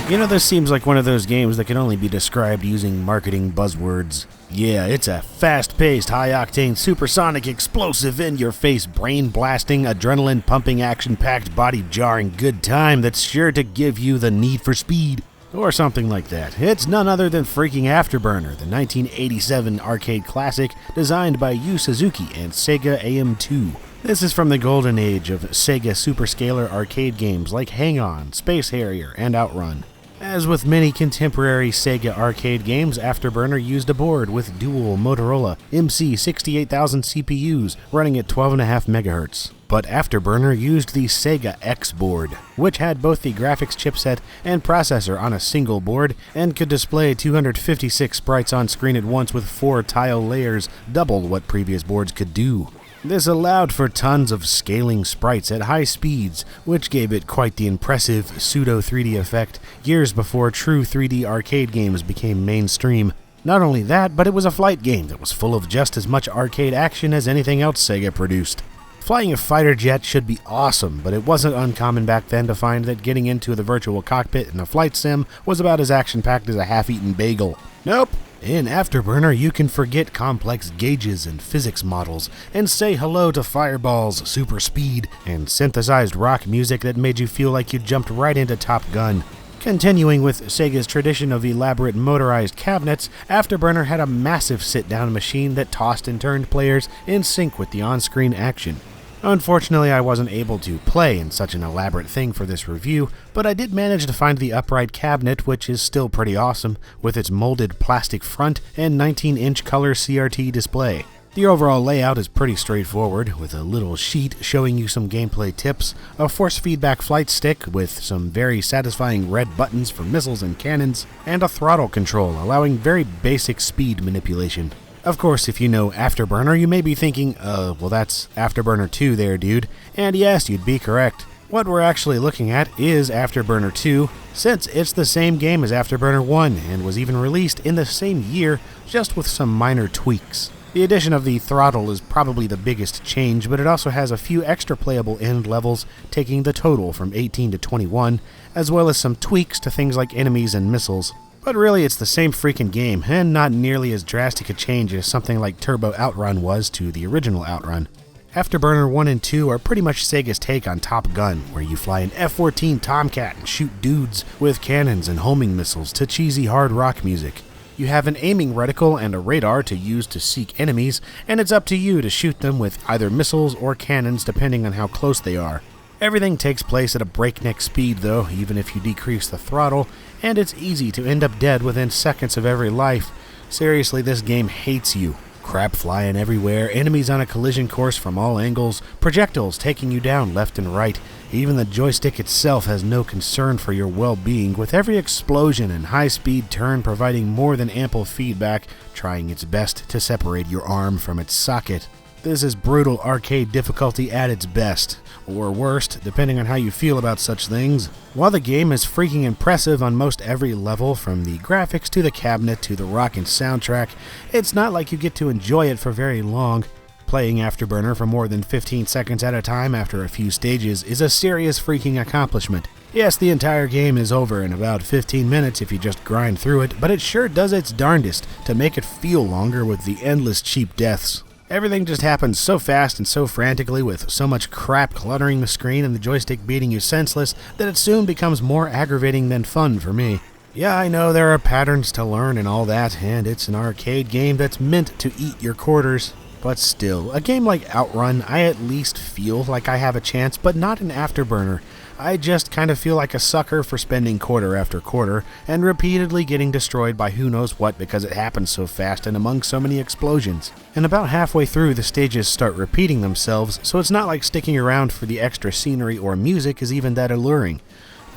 You know, this seems like one of those games that can only be described using marketing buzzwords. Yeah, it's a fast-paced, high-octane, supersonic, explosive, in-your-face, brain-blasting, adrenaline-pumping, action-packed, body-jarring good time that's sure to give you the need for speed. Or something like that. It's none other than freaking Afterburner, the 1987 arcade classic designed by Yu Suzuki and Sega AM2. This is from the golden age of Sega Superscalar arcade games like Hang-On, Space Harrier, and Outrun. As with many contemporary Sega arcade games, Afterburner used a board with dual Motorola MC68000 CPUs running at 12.5 MHz. But Afterburner used the Sega X board, which had both the graphics chipset and processor on a single board and could display 256 sprites on screen at once with 4 tile layers, double what previous boards could do. This allowed for tons of scaling sprites at high speeds, which gave it quite the impressive pseudo-3D effect years before true 3D arcade games became mainstream. Not only that, but it was a flight game that was full of just as much arcade action as anything else Sega produced. Flying a fighter jet should be awesome, but it wasn't uncommon back then to find that getting into the virtual cockpit in a flight sim was about as action-packed as a half-eaten bagel. Nope! In Afterburner, you can forget complex gauges and physics models, and say hello to fireballs, super speed, and synthesized rock music that made you feel like you jumped right into Top Gun. Continuing with Sega's tradition of elaborate motorized cabinets, Afterburner had a massive sit-down machine that tossed and turned players in sync with the on-screen action. Unfortunately, I wasn't able to play in such an elaborate thing for this review, but I did manage to find the upright cabinet, which is still pretty awesome, with its molded plastic front and 19-inch color CRT display. The overall layout is pretty straightforward, with a little sheet showing you some gameplay tips, a force feedback flight stick with some very satisfying red buttons for missiles and cannons, and a throttle control allowing very basic speed manipulation. Of course, if you know Afterburner, you may be thinking, well that's Afterburner 2 there, dude. And yes, you'd be correct. What we're actually looking at is Afterburner 2, since it's the same game as Afterburner 1 and was even released in the same year, just with some minor tweaks. The addition of the throttle is probably the biggest change, but it also has a few extra playable end levels, taking the total from 18 to 21, as well as some tweaks to things like enemies and missiles. But really, it's the same freaking game, and not nearly as drastic a change as something like Turbo Outrun was to the original Outrun. Afterburner 1 and 2 are pretty much Sega's take on Top Gun, where you fly an F-14 Tomcat and shoot dudes with cannons and homing missiles to cheesy hard rock music. You have an aiming reticle and a radar to use to seek enemies, and it's up to you to shoot them with either missiles or cannons depending on how close they are. Everything takes place at a breakneck speed though, even if you decrease the throttle, and it's easy to end up dead within seconds of every life. Seriously, this game hates you. Crap flying everywhere, enemies on a collision course from all angles, projectiles taking you down left and right. Even the joystick itself has no concern for your well-being, with every explosion and high-speed turn providing more than ample feedback, trying its best to separate your arm from its socket. This is brutal arcade difficulty at its best, or worst, depending on how you feel about such things. While the game is freaking impressive on most every level, from the graphics to the cabinet to the rockin' soundtrack, it's not like you get to enjoy it for very long. Playing Afterburner for more than 15 seconds at a time after a few stages is a serious freaking accomplishment. Yes, the entire game is over in about 15 minutes if you just grind through it, but it sure does its darndest to make it feel longer with the endless cheap deaths. Everything just happens so fast and so frantically, with so much crap cluttering the screen and the joystick beating you senseless, that it soon becomes more aggravating than fun for me. Yeah, I know there are patterns to learn and all that, and it's an arcade game that's meant to eat your quarters. But still, a game like Outrun, I at least feel like I have a chance, but not in Afterburner. I just kind of feel like a sucker for spending quarter after quarter and repeatedly getting destroyed by who knows what because it happens so fast and among so many explosions. And about halfway through, the stages start repeating themselves, so it's not like sticking around for the extra scenery or music is even that alluring.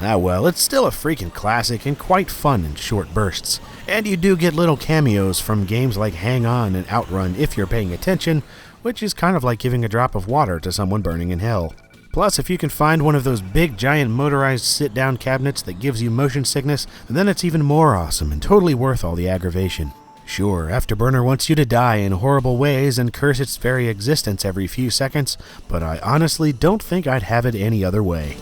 Ah well, it's still a freaking classic and quite fun in short bursts. And you do get little cameos from games like Hang On and Outrun if you're paying attention, which is kind of like giving a drop of water to someone burning in hell. Plus, if you can find one of those big giant motorized sit-down cabinets that gives you motion sickness, then it's even more awesome and totally worth all the aggravation. Sure, Afterburner wants you to die in horrible ways and curse its very existence every few seconds, but I honestly don't think I'd have it any other way.